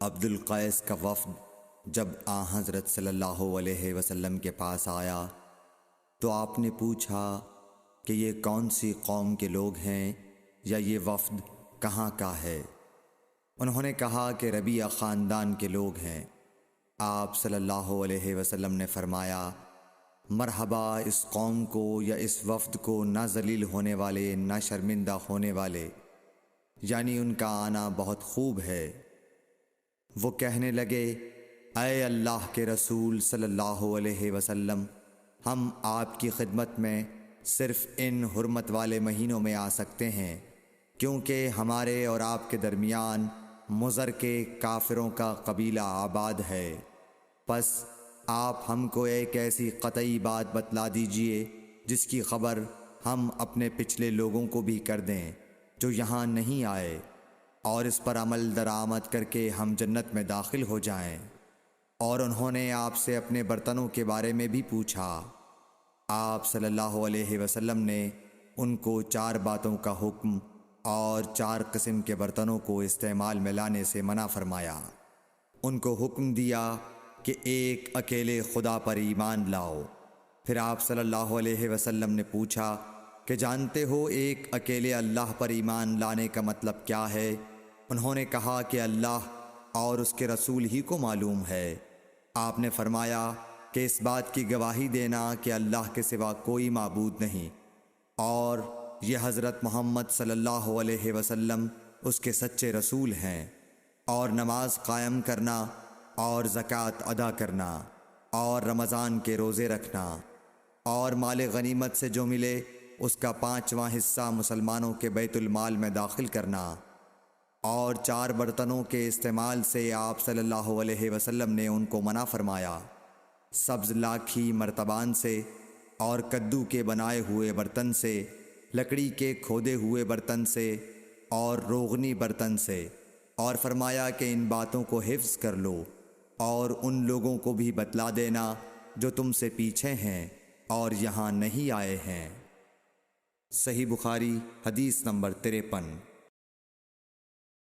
عبد القیس کا وفد جب حضرت صلی اللہ علیہ وسلم کے پاس آیا تو آپ نے پوچھا کہ یہ کون سی قوم کے لوگ ہیں یا یہ وفد کہاں کا ہے؟ انہوں نے کہا کہ ربیعہ خاندان کے لوگ ہیں۔ آپ صلی اللہ علیہ وسلم نے فرمایا، مرحبا اس قوم کو یا اس وفد کو، نہ ذلیل ہونے والے نہ شرمندہ ہونے والے، یعنی ان کا آنا بہت خوب ہے۔ وہ کہنے لگے، اے اللہ کے رسول صلی اللہ علیہ وسلم، ہم آپ کی خدمت میں صرف ان حرمت والے مہینوں میں آ سکتے ہیں، کیونکہ ہمارے اور آپ کے درمیان مضر کے کافروں کا قبیلہ آباد ہے۔ پس آپ ہم کو ایک ایسی قطعی بات بتلا دیجئے جس کی خبر ہم اپنے پچھلے لوگوں کو بھی کر دیں جو یہاں نہیں آئے، اور اس پر عمل درآمد کر کے ہم جنت میں داخل ہو جائیں۔ اور انہوں نے آپ سے اپنے برتنوں کے بارے میں بھی پوچھا۔ آپ صلی اللہ علیہ وسلم نے ان کو 4 باتوں کا حکم اور 4 قسم کے برتنوں کو استعمال میں لانے سے منع فرمایا۔ ان کو حکم دیا کہ ایک اکیلے خدا پر ایمان لاؤ۔ پھر آپ صلی اللہ علیہ وسلم نے پوچھا کہ جانتے ہو ایک اکیلے اللہ پر ایمان لانے کا مطلب کیا ہے؟ انہوں نے کہا کہ اللہ اور اس کے رسول ہی کو معلوم ہے۔ آپ نے فرمایا کہ اس بات کی گواہی دینا کہ اللہ کے سوا کوئی معبود نہیں، اور یہ حضرت محمد صلی اللہ علیہ وسلم اس کے سچے رسول ہیں، اور نماز قائم کرنا اور زکوٰۃ ادا کرنا اور رمضان کے روزے رکھنا اور مال غنیمت سے جو ملے اس کا 5واں حصہ مسلمانوں کے بیت المال میں داخل کرنا، اور 4 برتنوں کے استعمال سے آپ صلی اللہ علیہ وسلم نے ان کو منع فرمایا، سبز لاکھی مرتبان سے اور کدو کے بنائے ہوئے برتن سے، لکڑی کے کھودے ہوئے برتن سے اور روغنی برتن سے، اور فرمایا کہ ان باتوں کو حفظ کر لو اور ان لوگوں کو بھی بتلا دینا جو تم سے پیچھے ہیں اور یہاں نہیں آئے ہیں۔ صحیح بخاری حدیث نمبر 53۔